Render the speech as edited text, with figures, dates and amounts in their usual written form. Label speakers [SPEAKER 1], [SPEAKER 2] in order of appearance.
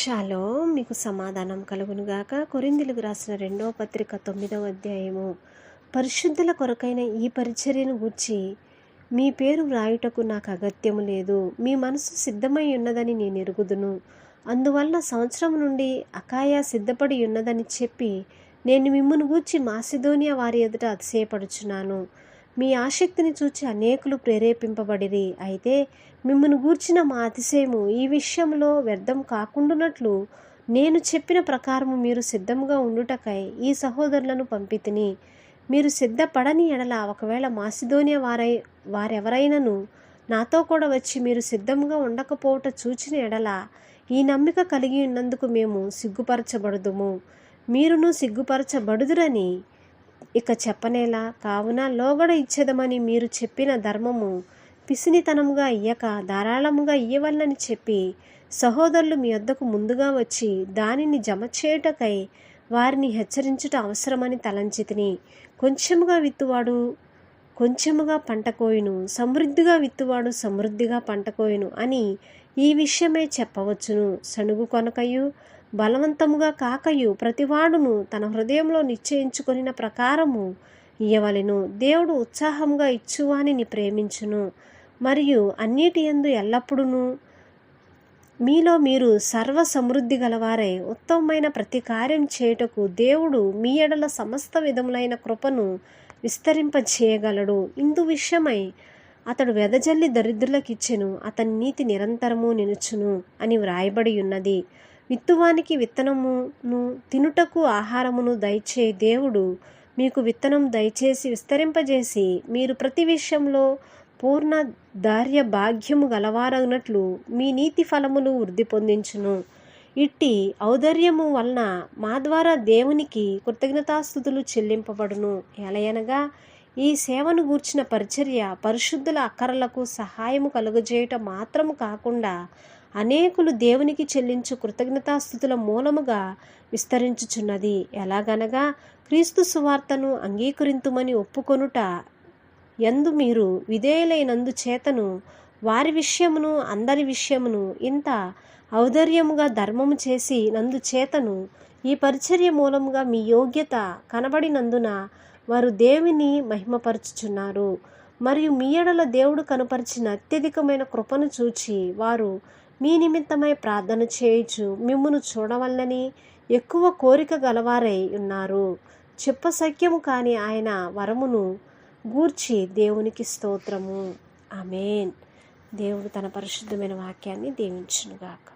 [SPEAKER 1] Shalom మీకు సమాధానం కలుగునుగాక. కొరింథీయులకు రాసిన 2వ పత్రిక 9వ అధ్యాయము. పరిశుద్ధుల కొరకైన ఈ పరిచర్యను గూర్చి మీ పేరు వ్రాయుటకు నాకు అగత్యము లేదు. మీ మనసు సిద్ధమై ఉన్నదని నేను ఎరుగుదును. అందువల్ల సంవత్సరం నుండి అకాయ సిద్ధపడి ఉన్నదని చెప్పి నేను మిమ్మును గూర్చి మాసిదోనియా వారి ఎదుట అతిశయపడుచున్నాను. మీ ఆసక్తిని చూచి అనేకులు ప్రేరేపింపబడిరి. అయితే మిమ్మును గూర్చిన మా అతిశయము ఈ విషయంలో వ్యర్థం కాకుండానట్లు నేను చెప్పిన ప్రకారము మీరు సిద్ధంగా ఉండుటకై ఈ సహోదరులను పంపితిని. మీరు సిద్ధపడని ఎడల ఒకవేళ మాసిదోనియా వారెవరైనను నాతో కూడా వచ్చి మీరు సిద్ధంగా ఉండకపోవట చూచిన ఎడల ఈ నమ్మిక కలిగి ఉన్నందుకు మేము సిగ్గుపరచబడుదుము. మీరును సిగ్గుపరచబడుదురని ఇక చెప్పనేలా. కావున లోగడ ఇచ్చేదమని మీరు చెప్పిన ధర్మము పిసినితనముగా ఇయ్యక ధారాళముగా ఇయ్యవలనని చెప్పి సహోదరులు మీ వద్దకు ముందుగా వచ్చి దానిని జమ చేయుటకై వారిని హెచ్చరించుట అవసరమని తలంచితిని. కొంచెముగా విత్తువాడు కొంచెముగా పంట కోయును, సమృద్ధిగా విత్తువాడు సమృద్ధిగా పంట కోయును అని ఈ విషయమే చెప్పవచ్చును. సణుగు కొనకయు బలవంతముగా కాకయు ప్రతివాడును తన హృదయంలో నిశ్చయించుకొనిన ప్రకారము ఇయ్యవలెను. దేవుడు ఉత్సాహంగా ఇచ్చువానిని ప్రేమించును, మరియు అన్నిటి యందు ఎల్లప్పుడూ మీలో మీరు సర్వ సమృద్ధి గలవారై ఉత్తమమైన ప్రతి కార్యం చేయుటకు దేవుడు మీ ఎడల సమస్త విధములైన కృపను విస్తరింపచేయగలడు. ఇందు విషయమై అతడు వెదజల్లి దరిద్రులకిచ్చెను, అతని నీతి నిరంతరము నిలుచును అని వ్రాయబడి ఉన్నది. విత్తువానికి విత్తనమును తినుటకు ఆహారమును దయచే దేవుడు మీకు విత్తనం దయచేసి విస్తరింపజేసి మీరు ప్రతి విషయంలో పూర్ణ ధార్య భాగ్యము గలవారగినట్లు మీ నీతి ఫలములు వృద్ధి పొందించును. ఇట్టి ఔదార్యము వలన మా ద్వారా దేవునికి కృతజ్ఞతాస్తుతులు చెల్లింపబడును. ఎలయనగా ఈ సేవను గూర్చిన పరిచర్య పరిశుద్ధుల అక్కరలకు సహాయము కలుగజేయుట మాత్రము కాకుండా అనేకులు దేవునికి చెల్లించు కృతజ్ఞతాస్తుతుల మూలముగా విస్తరించుచున్నది. ఎలాగనగా క్రీస్తు సువార్తను అంగీకరింతుమని ఒప్పుకొనుట యందు మీరు విధేయులైనందు చేతను వారి విషయమును అందరి విషయమును ఇంత ఔదార్యముగా ధర్మము చేసి నందు చేతను ఈ పరిచర్య మూలముగా మీ యోగ్యత కనబడినందున వారు దేవుని మహిమపరచుచున్నారు. మరియు మీ ఎడల దేవుడు కనుపరిచిన అత్యధికమైన కృపను చూచి వారు మీ నిమిత్తమై ప్రార్థన చేయుచు మిమ్మును చూడవలనని ఎక్కువ కోరిక గలవారై ఉన్నారు. చెప్పసఖ్యము కాని ఆయన వరమును గూర్చి దేవునికి స్తోత్రము. ఆమేన్. దేవుడు తన పరిశుద్ధమైన వాక్యాన్ని దీవించునుగాక.